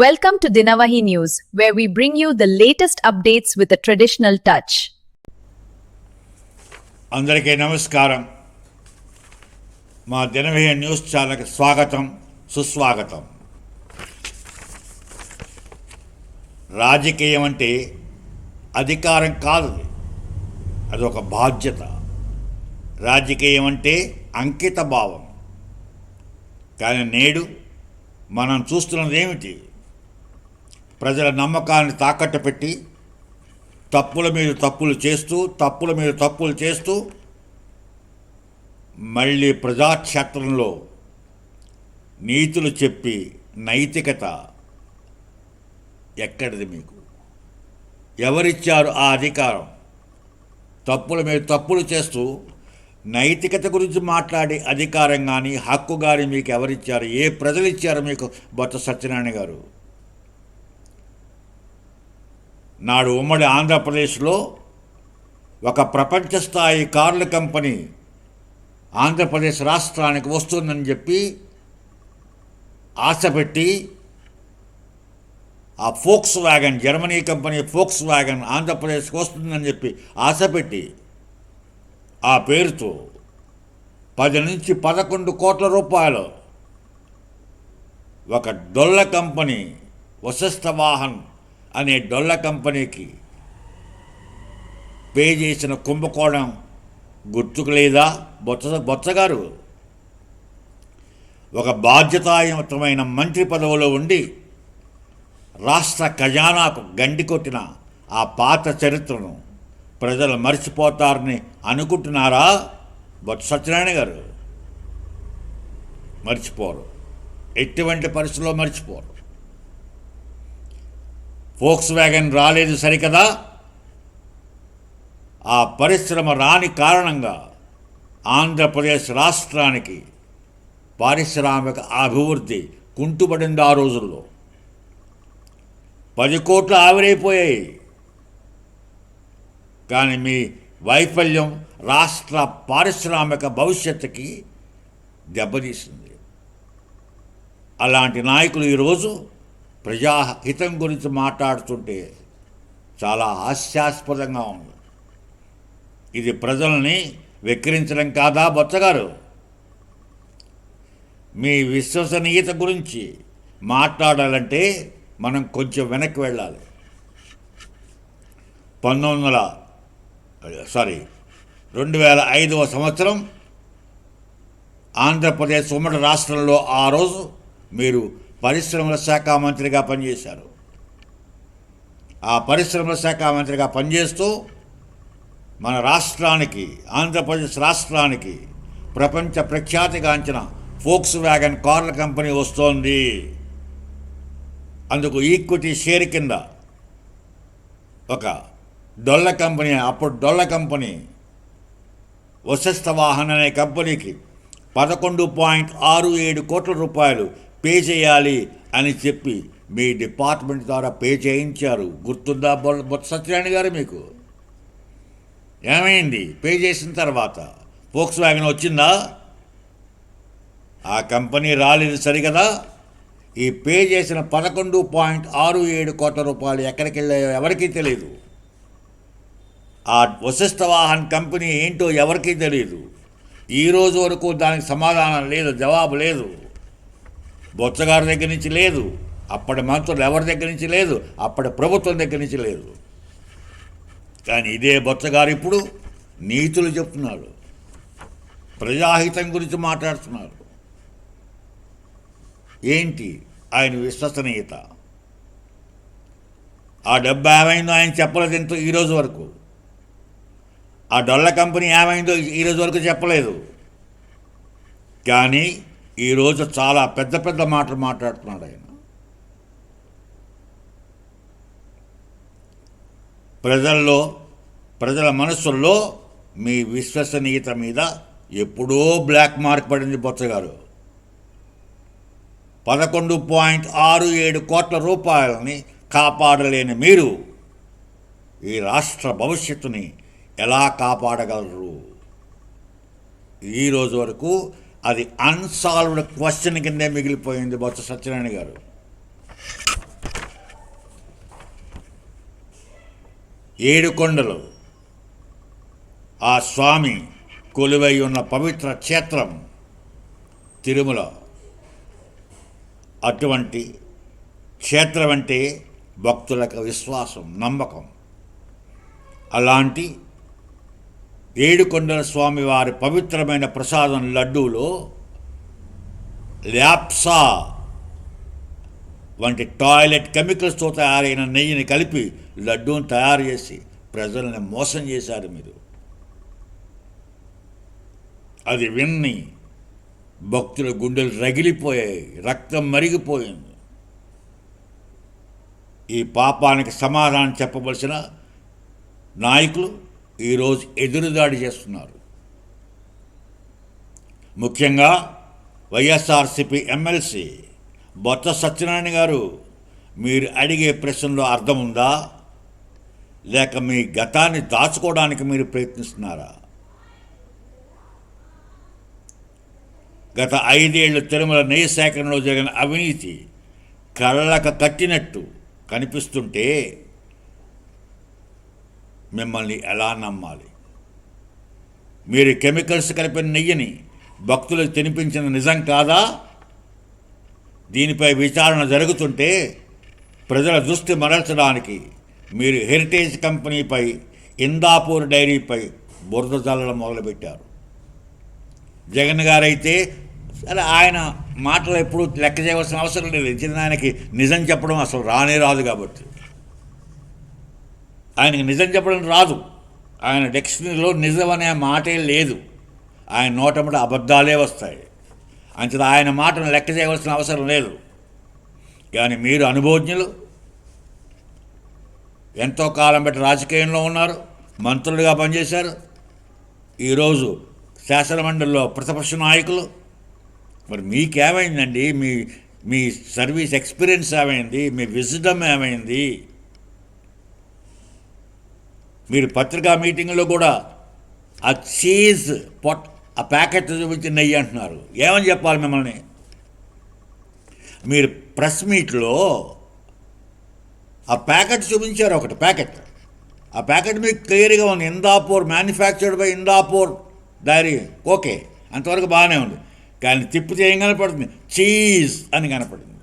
Welcome to Dinavahi News, where we bring you the latest updates with a traditional touch. అందరికీ నమస్కారం. మా Dinavahi news ఛానల్కి స్వాగతం, సుస్వాగతం. రాజకీయం అంటే అధికారం కాదు, అదొక బాధ్యత. రాజకీయం అంటే అంకిత భావం. కానీ నేడు మనం చూస్తున్నది ఏమిటి? ప్రజల నమ్మకాన్ని తాకట్టు పెట్టి తప్పుల మీద తప్పులు చేస్తూ మళ్ళీ ప్రజాక్షేత్రంలో నీతులు చెప్పి నైతికత ఎక్కడిది మీకు? ఎవరిచ్చారు ఆ అధికారం? తప్పుల మీద తప్పులు చేస్తూ నైతికత గురించి మాట్లాడే అధికారం కానీ హక్కు కానీ మీకు ఎవరిచ్చారు? ఏ ప్రజలు ఇచ్చారు మీకు? బొత్స సత్యనారాయణ గారు నాడు ఉమ్మడి ఆంధ్రప్రదేశ్లో ఒక ప్రపంచ స్థాయి కార్ల కంపెనీ ఆంధ్రప్రదేశ్ రాష్ట్రానికి వస్తుందని చెప్పి ఆశపెట్టి ఆ Volkswagen, Germany company Volkswagen ఆంధ్రప్రదేశ్కి వస్తుందని చెప్పి ఆశపెట్టి ఆ పేరుతో 10 నుంచి 11 కోట్ల రూపాయలు ఒక డొల్ల కంపెనీ, వశిష్ఠ వాహన్ అనే డొల్ల కంపెనీకి పే చేసిన కుంభకోణం గుర్తుకు లేదా? బొత్సగారు ఒక బాధ్యతాయుతమైన మంత్రి పదవిలో ఉండి రాష్ట్ర ఖజానాకు గండి కొట్టిన ఆ పాత చరిత్రను ప్రజలు మర్చిపోతారని అనుకుంటున్నారా? బొత్స సత్యనారాయణ గారు మర్చిపోరు, ఎటువంటి పరిస్థితుల్లో మర్చిపోరు. ఫోక్స్ వ్యాగన్ రాలేదు సరికదా, ఆ పరిశ్రమ రాని కారణంగా ఆంధ్రప్రదేశ్ రాష్ట్రానికి పారిశ్రామిక అభివృద్ధి కుంటుపడింది. ఆ రోజుల్లో 10 కోట్లు ఆవిరైపోయాయి. కానీ మీ వైఫల్యం రాష్ట్ర పారిశ్రామిక భవిష్యత్తుకి దెబ్బతీసింది. అలాంటి నాయకులు ఈరోజు ప్రజాహితం గురించి మాట్లాడుతుంటే చాలా హాస్యాస్పదంగా ఉంది. ఇది ప్రజల్ని వెక్కిరించడం కాదా బొత్సగారు? మీ విశ్వసనీయత గురించి మాట్లాడాలంటే మనం కొంచెం వెనక్కి వెళ్ళాలి. 2005వ సంవత్సరం ఆంధ్రప్రదేశ్ ఉమ్మడి రాష్ట్రంలో ఆ రోజు మీరు పరిశ్రమల శాఖ మంత్రిగా పనిచేశారు. ఆ పరిశ్రమల శాఖ మంత్రిగా పనిచేస్తూ మన రాష్ట్రానికి, ఆంధ్రప్రదేశ్ రాష్ట్రానికి ప్రపంచ ప్రఖ్యాతిగాంచిన ఫోక్స్ వ్యాగన్ కార్ల కంపెనీ వస్తోంది. అందుకు ఈక్విటీ షేర్ కింద ఒక డొల్ల కంపెనీ, అప్పుడు డొల్ల కంపెనీ వశిష్ఠ వాహన్ అనే కంపెనీకి 11.67 కోట్ల రూపాయలు పే చేయాలి అని చెప్పి మీ డిపార్ట్మెంట్ ద్వారా పే చేయించారు. గుర్తుందా బొత్స సత్యనారాయణ గారు? మీకు ఏమైంది? పే చేసిన తర్వాత ఫోక్స్ వ్యాగన్ వచ్చిందా? ఆ కంపెనీ రాలేదు సరికదా. ఈ పే చేసిన 11.67 కోట్ల రూపాయలు ఎక్కడికి వెళ్ళాయో ఎవరికీ తెలియదు. ఆ వశిష్ఠ వాహన్ కంపెనీ ఏంటో ఎవరికీ తెలియదు. ఈరోజు వరకు దానికి సమాధానం లేదు, జవాబు లేదు. బొత్సగారి దగ్గర నుంచి లేదు, అప్పటి మంత్రులు ఎవరి దగ్గర నుంచి లేదు, అప్పటి ప్రభుత్వం దగ్గర నుంచి లేదు. కానీ ఇదే బొత్సగారు ఇప్పుడు నీతులు చెప్తున్నారు, ప్రజాహితం గురించి మాట్లాడుతున్నారు. ఏంటి ఆయన విశ్వసనీయత? ఆ డబ్బు ఏమైందో ఆయన చెప్పలేదు ఎంతో ఈరోజు వరకు. ఆ డొల్ల కంపెనీ ఏమైందో ఈరోజు వరకు చెప్పలేదు. కానీ ఈరోజు చాలా పెద్ద పెద్ద మాటలు మాట్లాడుతున్నాడు ఆయన. ప్రజల మనస్సుల్లో మీ విశ్వసనీయత మీద ఎప్పుడో బ్లాక్ మార్క్ పడింది. బొత్సగారు 11.67 కోట్ల రూపాయలని కాపాడలేని మీరు ఈ రాష్ట్ర భవిష్యత్తుని ఎలా కాపాడగలరు? ఈరోజు వరకు అది అన్సాల్వ్డ్ క్వశ్చన్ కిందే మిగిలిపోయింది బొత్స సత్యనారాయణ గారు. ఏడుకొండలు ఆ స్వామి కొలువై ఉన్న పవిత్ర క్షేత్రం తిరుమల. అటువంటి క్షేత్రం అంటే భక్తులకు విశ్వాసం, నమ్మకం. అలాంటి ఏడుకొండల స్వామి వారి పవిత్రమైన ప్రసాదం లడ్డూలో ల్యాప్సా వంటి టాయిలెట్ కెమికల్స్తో తయారైన నెయ్యిని కలిపి లడ్డూని తయారు చేసి ప్రజల్ని మోసం చేశారు మీరు. అది విన్ని భక్తుల గుండెలు రగిలిపోయాయి, రక్తం మరిగిపోయింది. ఈ పాపానికి సమాధానం చెప్పవలసిన నాయకులు ఈరోజు ఎదురుదాడి చేస్తున్నారు. ముఖ్యంగా వైఎస్ఆర్సీపీ ఎమ్మెల్సీ బొత్స సత్యనారాయణ గారు, మీరు అడిగే ప్రశ్నలో అర్థం ఉందా, లేక మీ గతాన్ని దాచుకోవడానికి మీరు ప్రయత్నిస్తున్నారా? గత 5 ఏళ్ళు తిరుమల నెయ్యి సేకరణలో జరిగిన అవినీతి కళ్ళకు కట్టినట్టు కనిపిస్తుంటే మిమ్మల్ని ఎలా నమ్మాలి? మీరు కెమికల్స్ కలిపిన నెయ్యిని భక్తులకు తినిపించిన నిజం కాదా? దీనిపై విచారణ జరుగుతుంటే ప్రజల దృష్టి మరల్చడానికి మీరు హెరిటేజ్ కంపెనీపై, ఇందాపూర్ డైరీపై బురద జల్లడం మొదలుపెట్టారు. జగన్ గారైతే సరే, ఆయన మాటలు ఎప్పుడు లెక్క చేయవలసిన అవసరం లేదు. ఎందుకంటే ఆయనకి నిజం చెప్పడం అసలు రానే రాదు కాబట్టి. ఆయనకి నిజం చెప్పడం రాదు. ఆయన డిక్షనరీలో నిజం అనే మాటే లేదు. ఆయన నోటముట అబద్ధాలే వస్తాయి. అంచేత ఆయన మాటను లెక్క చేయవలసిన అవసరం లేదు. కానీ మీరు అనుభవజ్ఞులు, ఎంతో కాలం బట్టి రాజకీయంలో ఉన్నారు, మంత్రులుగా పనిచేశారు, ఈరోజు శాసనమండలిలో ప్రతిపక్ష నాయకులు. మరి మీకేమైందండి? మీ సర్వీస్ ఎక్స్పీరియన్స్ ఏమైంది? మీ విజ్డమ్ ఏమైంది? మీరు పత్రికా మీటింగ్లో కూడా ఆ చీజ్ ఆ ప్యాకెట్ చూపించి నెయ్యి అంటున్నారు. ఏమని చెప్పాలి మిమ్మల్ని? మీరు ప్రెస్ మీట్లో ఆ ప్యాకెట్ చూపించారు, ఒకటి ప్యాకెట్. ఆ ప్యాకెట్ మీకు క్లియర్గా ఉంది, Indapur, manufactured by Indapur dairy. Okay, అంతవరకు బాగానే ఉంది. కానీ తిప్పితే ఏం కనపడుతుంది? చీజ్ అని కనపడింది.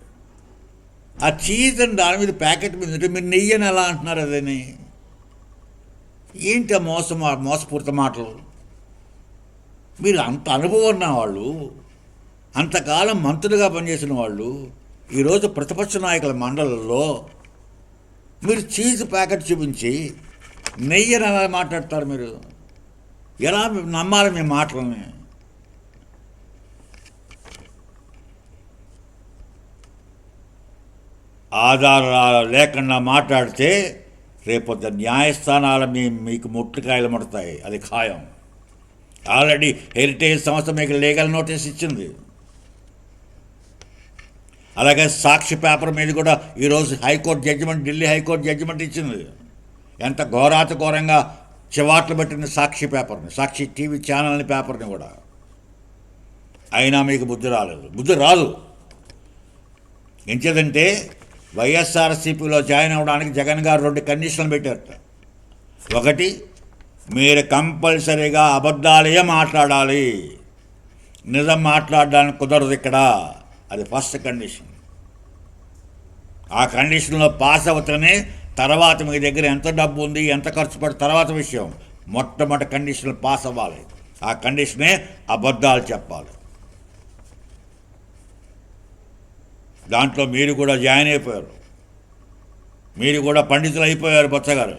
ఆ చీజ్ అని దాని మీద ప్యాకెట్ మీద ఉంటే మీరు నెయ్యి అని ఎలా అంటున్నారు? అదని ఏంటి మోసపూరిత మాటలు? మీరు అంత అనుభవం ఉన్న వాళ్ళు, అంతకాలం మంత్రులుగా పనిచేసిన వాళ్ళు, ఈరోజు ప్రతిపక్ష నాయకుల మండలంలో మీరు చీజ్ ప్యాకెట్ చూపించి నెయ్యి అని ఎలా మాట్లాడతారు? మీరు ఎలా నమ్మాలి మీ మాటలని? ఆధారాలు లేకుండా మాట్లాడితే రేపొద్దు న్యాయస్థానాలు మీకు ముట్టికాయలు ముడతాయి, అది ఖాయం. ఆల్రెడీ హెరిటేజ్ సంస్థ మీకు లీగల్ నోటీస్ ఇచ్చింది. అలాగే సాక్షి పేపర్ మీద కూడా ఈరోజు high court judgment, Delhi high court judgment ఇచ్చింది. ఎంత ఘోరాతిఘోరంగా చివాట్లు పెట్టింది సాక్షి పేపర్ని, సాక్షి టీవీ ఛానల్ని, పేపర్ని కూడా. అయినా మీకు బుద్ధి రాలేదు, బుద్ధి రాదు. ఎంచేదంటే వైఎస్ఆర్సీపీలో జాయిన్ అవ్వడానికి జగన్ గారు 2 కండిషన్లు పెట్టారట. ఒకటి, మీరు కంపల్సరీగా అబద్ధాలే మాట్లాడాలి, నిజం మాట్లాడడానికి కుదరదు ఇక్కడ. అది ఫస్ట్ కండిషన్. ఆ కండిషన్లో పాస్ అవుతూనే తర్వాత మీ దగ్గర ఎంత డబ్బు ఉంది, ఎంత ఖర్చు పడి తర్వాత విషయం. మొట్టమొదటి కండిషన్ పాస్ అవ్వాలి. ఆ కండిషనే అబద్ధాలు చెప్పాలి. దాంట్లో మీరు కూడా జాయిన్ అయిపోయారు. మీరు కూడా పండితులు అయిపోయారు. బొత్సగారు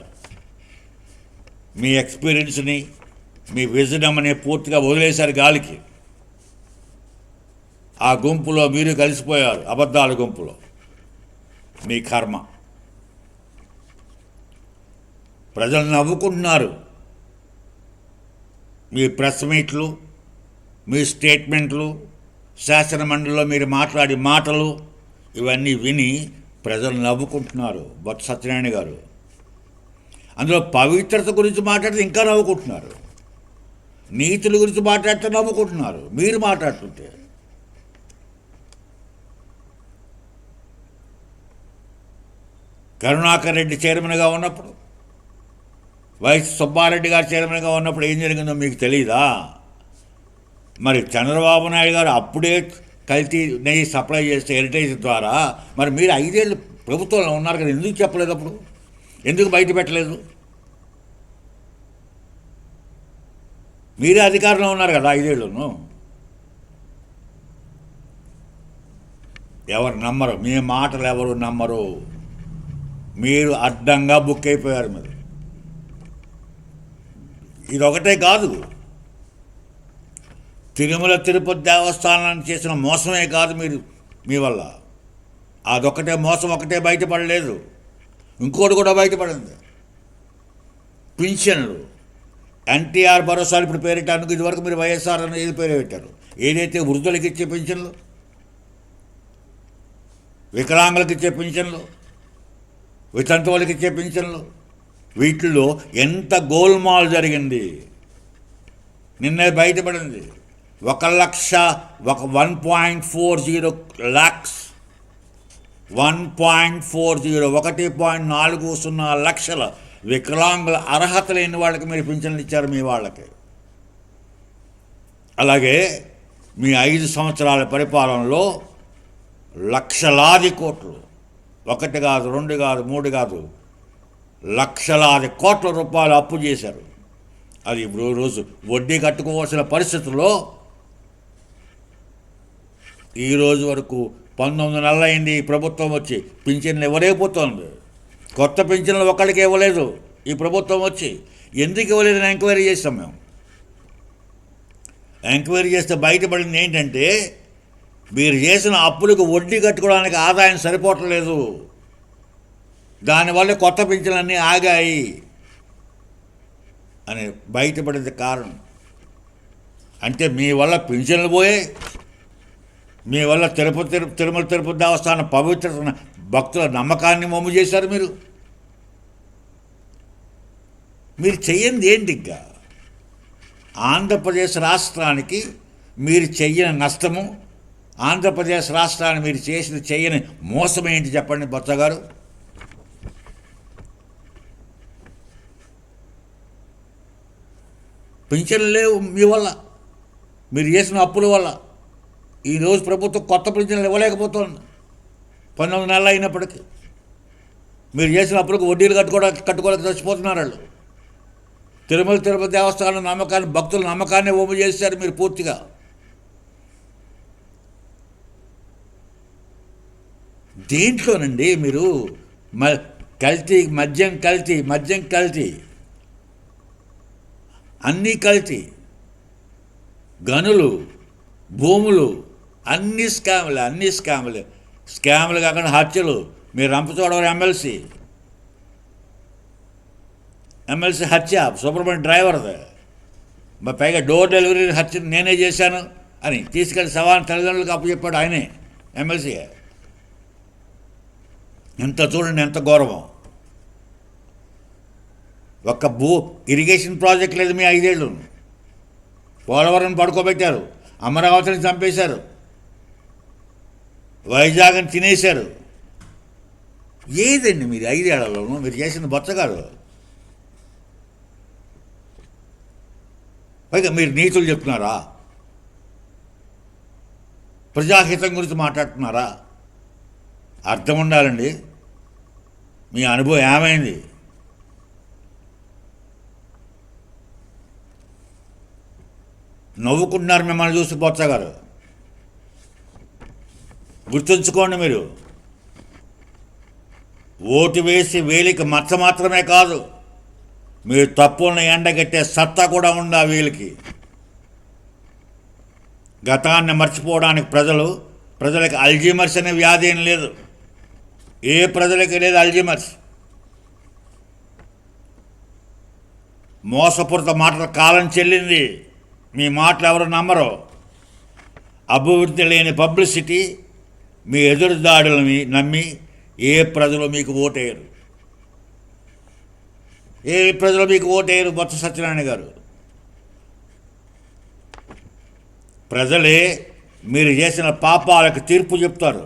మీ ఎక్స్పీరియన్స్ని, మీ విజడమ్ని పూర్తిగా వదిలేశారు గాలికి. ఆ గుంపులో మీరు కలిసిపోయారు, అబద్ధాల గుంపులో. మీ కర్మ. ప్రజలు నవ్వుకుంటున్నారు. మీ ప్రెస్ మీట్లు, మీ స్టేట్మెంట్లు, శాసనమండలిలో మీరు మాట్లాడే మాటలు, ఇవన్నీ విని ప్రజలు నవ్వుకుంటున్నారు. బొత్స సత్యనారాయణ గారు అందులో పవిత్రత గురించి మాట్లాడితే ఇంకా నవ్వుకుంటున్నారు. నీతుల గురించి మాట్లాడితే నవ్వుకుంటున్నారు. మీరు మాట్లాడుతుంటే కరుణాకర్ రెడ్డి చైర్మన్గా ఉన్నప్పుడు వైఎస్ సుబ్బారెడ్డి గారు చైర్మన్గా ఉన్నప్పుడు ఏం జరిగిందో మీకు తెలియదా? మరి చంద్రబాబు నాయుడు గారు అప్పుడే కల్తీ నెయ్యి సప్లై చేస్తే హెరిటేజ్ ద్వారా, మరి మీరు 5 ఏళ్ళు ప్రభుత్వంలో ఉన్నారు కదా, ఎందుకు చెప్పలేదు? అప్పుడు ఎందుకు బయట పెట్టలేదు? మీరే అధికారంలో ఉన్నారు కదా 5 ఏళ్ళను. ఎవరు నమ్మరు, మీ మాటలు ఎవరు నమ్మరు. మీరు అడ్డంగా బుక్ అయిపోయారు. మరి ఇదొకటే కాదు, తిరుమల తిరుపతి దేవస్థానాన్ని చేసిన మోసమే కాదు మీరు, మీ వల్ల అదొకటే మోసం, ఒకటే బయటపడలేదు, ఇంకోటి కూడా బయటపడింది. పింఛన్లు, ఎన్టీఆర్ భరోసాలు ఇప్పుడు పేరెట్టానికి, ఇదివరకు మీరు వైఎస్ఆర్ అని ఏది పేరు పెట్టారు? ఏదైతే వృద్ధులకి ఇచ్చే పింఛన్లు, వికలాంగులకు ఇచ్చే పింఛన్లు, వితంతువులకి ఇచ్చే పింఛన్లు, వీటిల్లో ఎంత గోల్మాల్ జరిగింది నిన్నే బయటపడింది. 1,40,000 lakhs 1.40 లక్షల వికలాంగుల అర్హత లేని వాళ్ళకి మీరు పింఛన్లు ఇచ్చారు, మీ వాళ్ళకి. అలాగే మీ 5 సంవత్సరాల పరిపాలనలో లక్షలాది కోట్లు, 1 కాదు 2 కాదు 3 కాదు, లక్షలాది కోట్ల రూపాయలు అప్పు చేశారు. అది ఇప్పుడు రోజు వడ్డీ కట్టుకోవాల్సిన పరిస్థితుల్లో ఈరోజు వరకు 19 నెలలు అయింది ఈ ప్రభుత్వం వచ్చి, పింఛన్లు ఇవ్వలేకపోతుంది. కొత్త పింఛన్లు ఒకళ్ళకి ఇవ్వలేదు ఈ ప్రభుత్వం వచ్చి. ఎందుకు ఇవ్వలేదని ఎంక్వైరీ చేస్తాం మేము. ఎంక్వైరీ చేస్తే బయటపడింది ఏంటంటే, మీరు చేసిన అప్పులకు వడ్డీ కట్టుకోవడానికి ఆదాయం సరిపోవట్లేదు, దానివల్ల కొత్త పింఛన్లన్నీ ఆగాయి అని బయటపడింది కారణం. అంటే మీ వల్ల పింఛన్లు పోయాయి, మీ వల్ల తిరుమల తిరుపతి దేవస్థానం పవిత్రత భక్తుల నమ్మకాన్ని మమ్ము చేశారు. మీరు చెయ్యంది ఏంటి? ఇంకా ఆంధ్రప్రదేశ్ రాష్ట్రానికి మీరు చెయ్యని నష్టము, ఆంధ్రప్రదేశ్ రాష్ట్రాన్ని మీరు చెయ్యని మోసం ఏంటి చెప్పండి బొత్స గారు? పింఛన్లు లేవు మీ వల్ల, మీరు చేసిన అప్పుల వల్ల. ఈరోజు ప్రభుత్వం కొత్త పింఛన్లు ఇవ్వలేకపోతుంది 19 నెలలు అయినప్పటికీ. మీరు చేసిన అప్పులకు వడ్డీలు కట్టుకోలేక చచ్చిపోతున్నారు వాళ్ళు. తిరుమల తిరుపతి దేవస్థానం నమ్మకాన్ని, భక్తుల నమ్మకాన్ని ఓము చేశారు మీరు పూర్తిగా. దేంట్లోనండి మీరు కల్తీ, మద్యం కల్తీ, అన్నీ కల్తీ, గనులు, భూములు, అన్ని స్కాములు కాకుండా హత్యలు. మీరు రంపచోడవరం ఎమ్మెల్సీ హత్య సుబ్రహ్మణ్యం డ్రైవర్ది, పైగా డోర్ డెలివరీ హత్య నేనే చేశాను అని తీసుకెళ్ళి సవాల్ తల్లిదండ్రులకు అప్పచెప్పాడు ఆయనే, ఎమ్మెల్సీ. ఎంత చూడండి, ఎంత గౌరవం. ఒక్క ఇరిగేషన్ ప్రాజెక్ట్ లేదు మీ 5 ఏళ్ళు. పోలవరం పడుకోబెట్టారు, అమరావతిని చంపేశారు, వైజాగ్ని తినేశారు. ఏదండి మీరు 5 ఏళ్లలోనూ మీరు చేసిన బొచ్చగారు? పైగా మీరు నీతులు చెప్తున్నారా? ప్రజాహితం గురించి మాట్లాడుతున్నారా? అర్థం ఉండాలండి. మీ అనుభవం ఏమైంది? నవ్వుకుంటున్నారు మిమ్మల్ని చూసి బొత్స గారు. గుర్తుంచుకోండి, మీరు ఓటు వేసి వేలికి మచ్చ మాత్రమే కాదు, మీరు తప్పులను ఎండగట్టే సత్తా కూడా ఉంది ఆ వేలికి. గతాన్ని మర్చిపోవడానికి ప్రజలకు అల్జీమర్స్ అనే వ్యాధి ఏం లేదు. ఏ ప్రజలకి లేదు అల్జీమర్స్. మోసపూరిత మాటల కాలం చెల్లింది. మీ మాటలు ఎవరు నమ్మరు. అభివృద్ధి లేని పబ్లిసిటీ, మీ ఎదురుదాడులని నమ్మి ఏ ప్రజలు మీకు ఓటేయరు. బొత్స సత్యనారాయణ గారు. ప్రజలే మీరు చేసిన పాపాలకు తీర్పు చెప్తారు.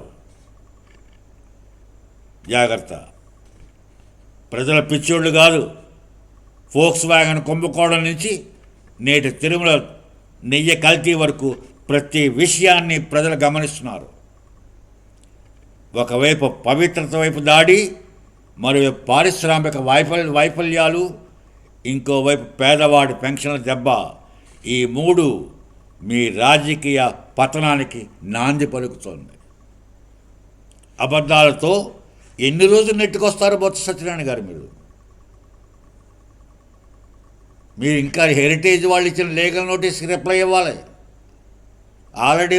జాగ్రత్త. ప్రజల పిచ్చోళ్ళు కాదు. ఫోక్స్ వ్యాగన్ కుంభకోణం నుంచి నేటి తిరుమల నెయ్యి కల్తీ వరకు ప్రతి విషయాన్ని ప్రజలు గమనిస్తున్నారు. ఒకవైపు పవిత్రత వైపు దాడి, మరోవైపు పారిశ్రామిక వైఫల్యాలు, ఇంకోవైపు పేదవాడి పెన్షన్ల దెబ్బ. ఈ మూడు మీ రాజకీయ పతనానికి నాంది పలుకుతోంది. అబద్ధాలతో ఎన్ని రోజులు నెట్టుకొస్తారు బొత్స సత్యనారాయణ గారు? మీరు ఇంకా హెరిటేజ్ వాళ్ళు ఇచ్చిన లీగల్ నోటీస్కి రిప్లై ఇవ్వాలి. ఆల్రెడీ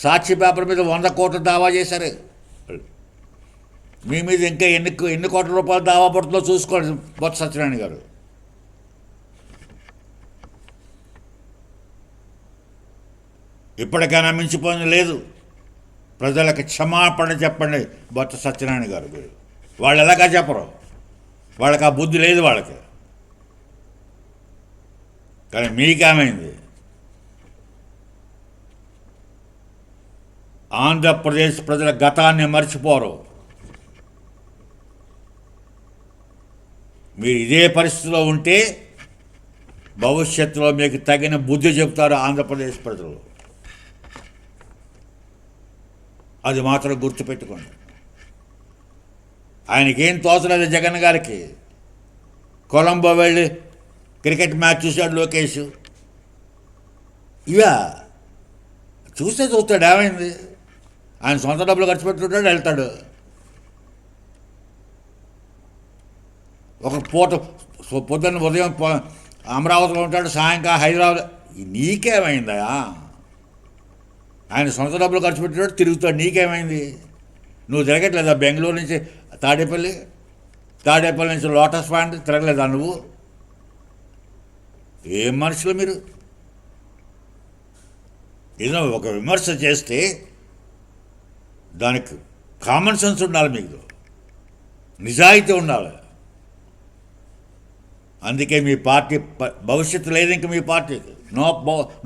సాక్షి పేపర్ మీద 100 కోట్ల దావా చేశారు. మీ మీద ఇంకా ఎన్ని కోట్ల రూపాయలు దావా పడుతుందో చూసుకోండి బొత్స సత్యనారాయణ గారు. ఇప్పటికైనా మించిపోయింది లేదు. ప్రజలకు క్షమాపణ చెప్పండి బొత్స సత్యనారాయణ గారు. మీరు వాళ్ళు ఎలాగా చెప్పరు, వాళ్ళకి ఆ బుద్ధి లేదు వాళ్ళకి. కానీ మీకేమైంది? ఆంధ్రప్రదేశ్ ప్రజల గతాన్ని మర్చిపోరు. మీరు ఇదే పరిస్థితిలో ఉంటే భవిష్యత్తులో మీకు తగిన బుద్ధి చెప్తారు ఆంధ్రప్రదేశ్ ప్రజలు. అది మాత్రం గుర్తుపెట్టుకోండి. ఆయనకేం తోచలేదు జగన్ గారికి. కొలంబో వెళ్ళి క్రికెట్ మ్యాచ్ చూశాడు లోకేష్. ఇవా చూస్తాడు, ఏమైంది? ఆయన సొంత డబ్బులు ఖర్చు పెట్టుకుంటాడు, వెళ్తాడు. ఒక పూట పొద్దున్న ఉదయం అమరావతిలో ఉంటాడు, సాయంకాలం హైదరాబాద్. నీకేమైందా? ఆయన సొంత డబ్బులు ఖర్చు పెట్టాడు, తిరుగుతాడు. నీకేమైంది? నువ్వు తిరగట్లేదా? బెంగళూరు నుంచి తాడేపల్లి నుంచి లోటస్ పాయింట్ తిరగలేదా నువ్వు? ఏం మనుషులు మీరు? ఏదో ఒక విమర్శ చేస్తే దానికి కామన్ సెన్స్ ఉండాలి, మీకు నిజాయితీ ఉండాలి. అందుకే మీ పార్టీ భవిష్యత్తు లేదు ఇంక మీ పార్టీకి.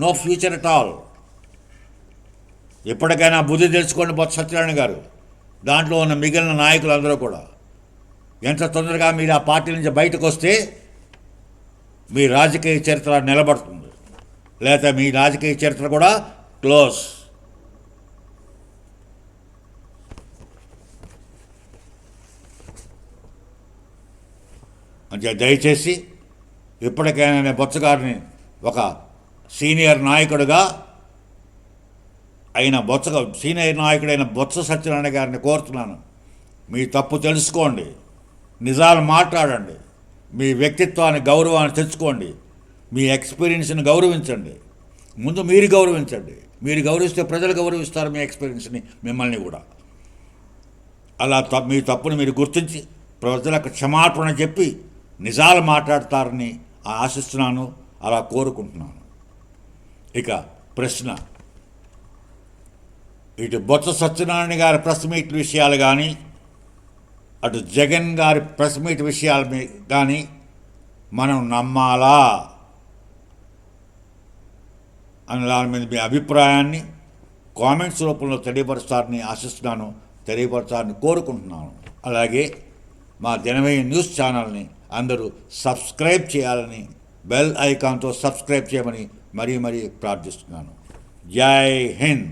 No future at all. ఎప్పటికైనా బుద్ధి తెలుసుకోండి బొత్స సత్యనారాయణ గారు, దాంట్లో ఉన్న మిగిలిన నాయకులు అందరూ కూడా. ఎంత తొందరగా మీరు ఆ పార్టీ నుంచి బయటకు వస్తే మీ రాజకీయ చరిత్ర నిలబడుతుంది, లేకపోతే మీ రాజకీయ చరిత్ర కూడా క్లోజ్. అంటే దయచేసి ఇప్పటికైనా నేను బొత్స గారిని ఒక సీనియర్ నాయకుడిగా సీనియర్ నాయకుడైన బొత్స సత్యనారాయణ గారిని కోరుతున్నాను. మీ తప్పు తెలుసుకోండి, నిజాలు మాట్లాడండి, మీ వ్యక్తిత్వాన్ని గౌరవాన్ని తెచ్చుకోండి, మీ ఎక్స్పీరియన్స్ని గౌరవించండి. ముందు మీరు గౌరవించండి. మీరు గౌరవిస్తే ప్రజలు గౌరవిస్తారు మీ ఎక్స్పీరియన్స్ని, మిమ్మల్ని కూడా. అలా మీ తప్పుని మీరు గుర్తించి ప్రజలకు క్షమాపణ చెప్పి నిజాలు మాట్లాడతారని ఆశిస్తున్నాను, అలా కోరుకుంటున్నాను. ఇక ప్రశ్న, ఇటు బొత్స సత్యనారాయణ గారి ప్రెస్ మీట్ విషయాలు కానీ, అటు జగన్ గారి ప్రెస్ మీట్ విషయాలు కానీ మనం నమ్మాలా అని దాని మీద మీ అభిప్రాయాన్ని కామెంట్స్ రూపంలో తెలియపరుస్తారని ఆశిస్తున్నాను, తెలియపరచాలని కోరుకుంటున్నాను. అలాగే మా దినమయ్య న్యూస్ ఛానల్ని అందరూ సబ్స్క్రైబ్ చేయాలని, బెల్ ఐకాన్తో సబ్స్క్రైబ్ చేయమని మరీ ప్రార్థిస్తున్నాను. జై హింద్.